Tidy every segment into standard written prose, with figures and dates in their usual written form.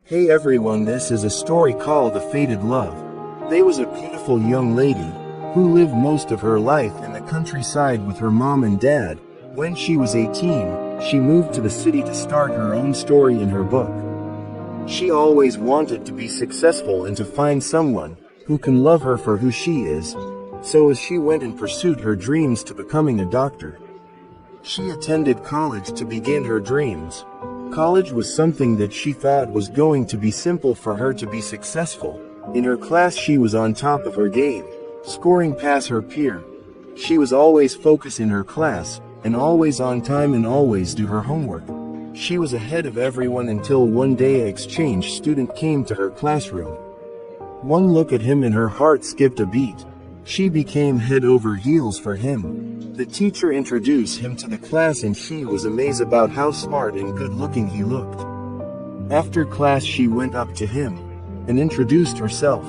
Hey everyone, this is a story called The Fated Love. There was a beautiful young lady who lived most of her life in the countryside with her mom and dad. When she was 18, she moved to the city to start her own story in her book. She always wanted to be successful and to find someone who can love her for who she is. So as she went and pursued her dreams to becoming a doctor, she attended college to begin her dreams. College was something that she thought was going to be simple for her to be successful. In her class she was on top of her game, scoring past her peer. She was always focused in her class, and always on time and always do her homework. She was ahead of everyone until one day an exchange student came to her classroom. One look at him and her heart skipped a beat. She became head over heels for him. The teacher introduced him to the class and she was amazed about how smart and good looking he looked. After class she went up to him and introduced herself.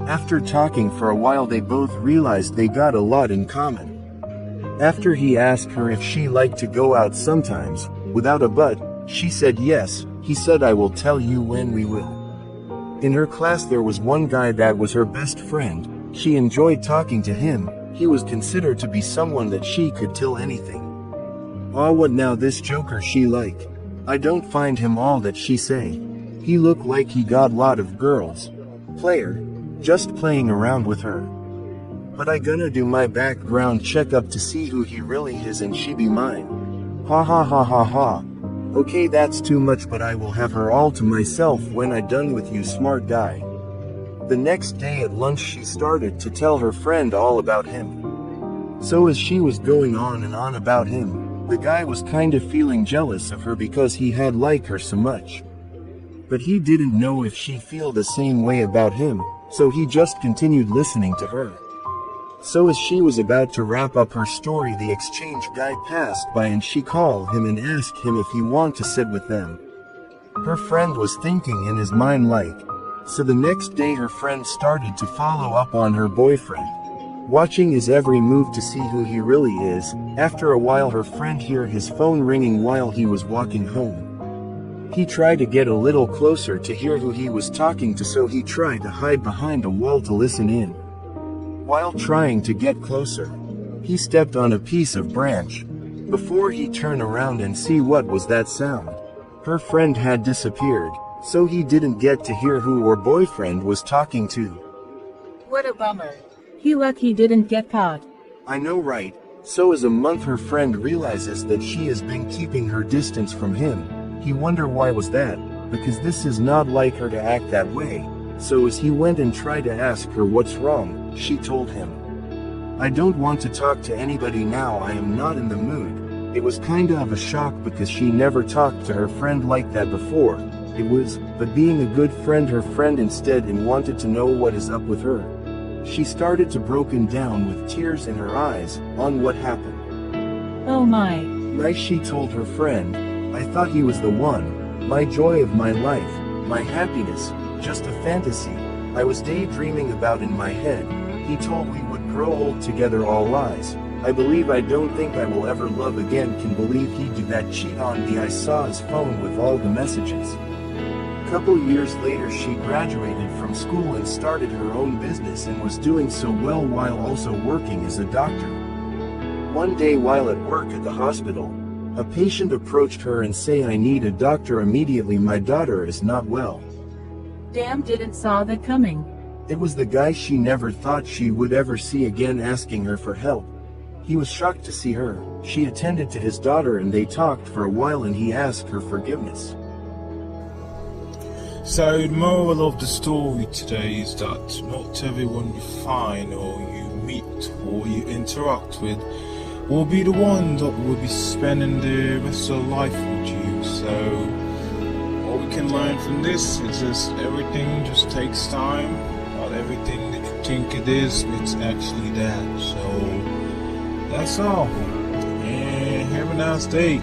After talking for a while they both realized they got a lot in common. After he asked her if she liked to go out sometimes, without a but, she said yes. He said, "I will tell you when we will." In her class there was one guy that was her best friend. She enjoyed talking to him. He was considered to be someone that she could tell anything. "Ah, what now this joker she like? I don't find him all that she say. He look like he got lot of girls. Player, just playing around with her. But I gonna do my background checkup to see who he really is and she be mine. Ha ha ha ha ha. Okay, that's too much, but I will have her all to myself when I done with you, smart guy." The next day at lunch she started to tell her friend all about him. So as she was going on and on about him, the guy was kind of feeling jealous of her because he had liked her so much. But he didn't know if she feel the same way about him, so he just continued listening to her. So as she was about to wrap up her story, the exchange guy passed by and she called him and asked him if he want to sit with them. Her friend was thinking in his mind like, so the next day her friend started to follow up on her boyfriend, watching his every move to see who he really is. After a while her friend heard his phone ringing while he was walking home. He tried to get a little closer to hear who he was talking to, so he tried to hide behind a wall to listen in. While trying to get closer, he stepped on a piece of branch. Before he turned around and see what was that sound, her friend had disappeared. So he didn't get to hear who her boyfriend was talking to. What a bummer. He lucky didn't get caught. I know, right? So as a month her friend realizes that she has been keeping her distance from him. He wonder why was that, because this is not like her to act that way. So as he went and tried to ask her what's wrong, she told him, "I don't want to talk to anybody now, I am not in the mood." It was kinda of a shock because she never talked to her friend like that before. But being a good friend, her friend instead and wanted to know what is up with her. She started to broken down with tears in her eyes on what happened. Oh my. She told her friend, "I thought he was the one, my joy of my life, my happiness, just a fantasy I was daydreaming about in my head. He told we would grow old together, all lies. I believe I don't think I will ever love again. Can believe he did that, cheat on me." I saw his phone with all the messages. Couple years later she graduated from school and started her own business and was doing so well while also working as a doctor. One day while at work at the hospital, a patient approached her and say, "I need a doctor immediately, my daughter is not well." Damn, didn't saw that coming. It was the guy she never thought she would ever see again asking her for help. He was shocked to see her. She attended to his daughter and they talked for a while and he asked her forgiveness. So the moral of the story today is that not everyone you find or you meet or you interact with will be the one that will be spending the rest of their life with you. So what we can learn from this is just everything just takes time. Not everything that you think it is, it's actually that. So that's all. And have a nice day.